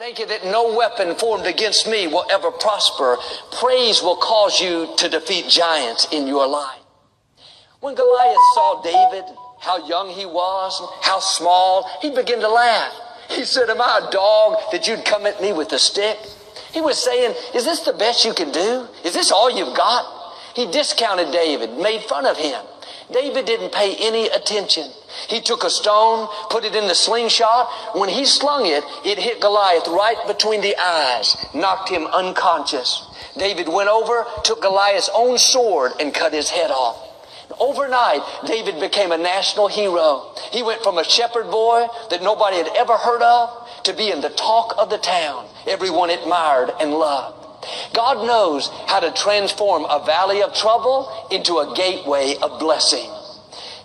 Thank you that no weapon formed against me will ever prosper. Praise will cause you to defeat giants in your life. When Goliath saw David, how young he was, how small, he began to laugh. He said, "Am I a dog that you'd come at me with a stick?" He was saying, "Is this the best you can do? Is this all you've got?" He discounted David, made fun of him. David didn't pay any attention. He took a stone, put it in the slingshot. When he slung it, it hit Goliath right between the eyes, knocked him unconscious. David went over, took Goliath's own sword, and cut his head off. Overnight, David became a national hero. He went from a shepherd boy that nobody had ever heard of to being the talk of the town. Everyone admired and loved. God knows how to transform a valley of trouble into a gateway of blessing.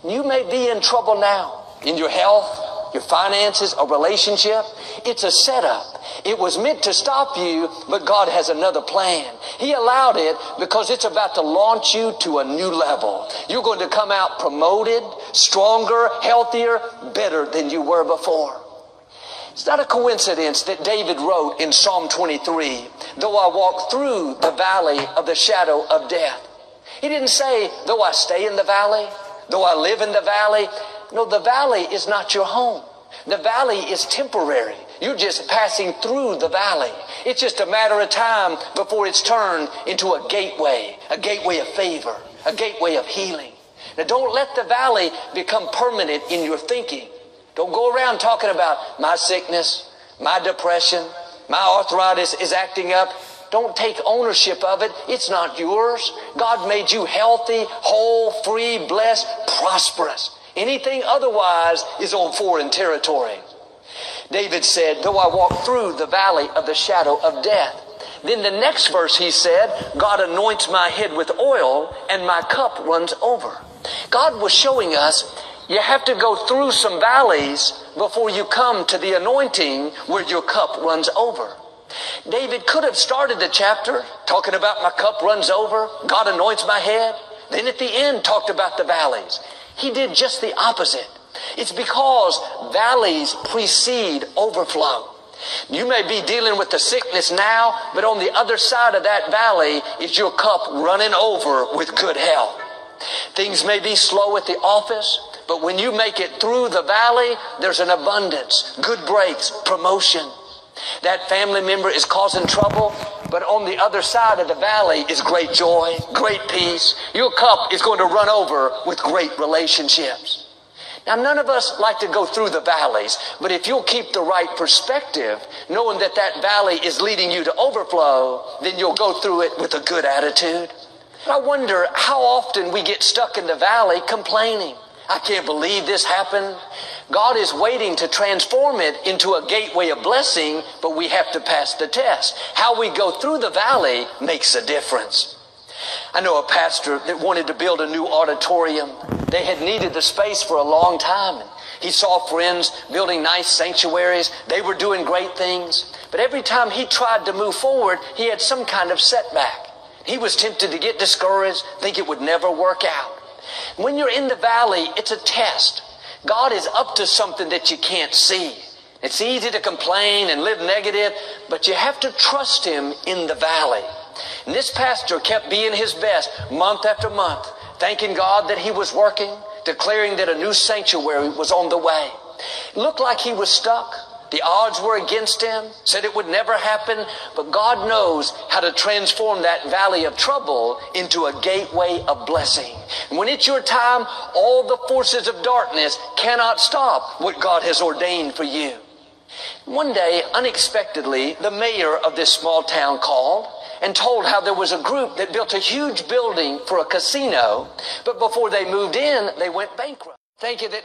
You may be in trouble now in your health, your finances, a relationship. It's a setup. It was meant to stop you, but God has another plan. He allowed it because it's about to launch you to a new level. You're going to come out promoted, stronger, healthier, better than you were before. It's not a coincidence that David wrote in Psalm 23, "Though I walk through the valley of the shadow of death." He didn't say, "Though I stay in the valley, though I live in the valley." No, the valley is not your home. The valley is temporary. You're just passing through the valley. It's just a matter of time before it's turned into a gateway of favor, a gateway of healing. Now, don't let the valley become permanent in your thinking. Don't go around talking about my sickness, my depression, my arthritis is acting up. Don't take ownership of it. It's not yours. God made you healthy, whole, free, blessed, prosperous. Anything otherwise is on foreign territory. David said, "Though I walk through the valley of the shadow of death." Then the next verse he said, "God anoints my head with oil and my cup runs over." God was showing us you have to go through some valleys before you come to the anointing where your cup runs over. David could have started the chapter talking about my cup runs over, God anoints my head, then at the end talked about the valleys. He did just the opposite. It's because valleys precede overflow. You may be dealing with the sickness now, but on the other side of that valley is your cup running over with good health. Things may be slow at the office, but when you make it through the valley, there's an abundance, good breaks, promotion. That family member is causing trouble, but on the other side of the valley is great joy, great peace. Your cup is going to run over with great relationships. Now, none of us like to go through the valleys, but if you'll keep the right perspective, knowing that that valley is leading you to overflow, then you'll go through it with a good attitude. But I wonder how often we get stuck in the valley complaining. I can't believe this happened. God is waiting to transform it into a gateway of blessing, but we have to pass the test. How we go through the valley makes a difference. I know a pastor that wanted to build a new auditorium. They had needed the space for a long time. And he saw friends building nice sanctuaries. They were doing great things. But every time he tried to move forward, he had some kind of setback. He was tempted to get discouraged, think it would never work out. When you're in the valley, it's a test. God is up to something that you can't see. It's easy to complain and live negative, but you have to trust Him in the valley. And this pastor kept being his best month after month, thanking God that he was working, declaring that a new sanctuary was on the way. It looked like he was stuck. The odds were against him, said it would never happen, but God knows how to transform that valley of trouble into a gateway of blessing. And when it's your time, all the forces of darkness cannot stop what God has ordained for you. One day, unexpectedly, the mayor of this small town called and told how there was a group that built a huge building for a casino, but before they moved in, they went bankrupt. Thank you that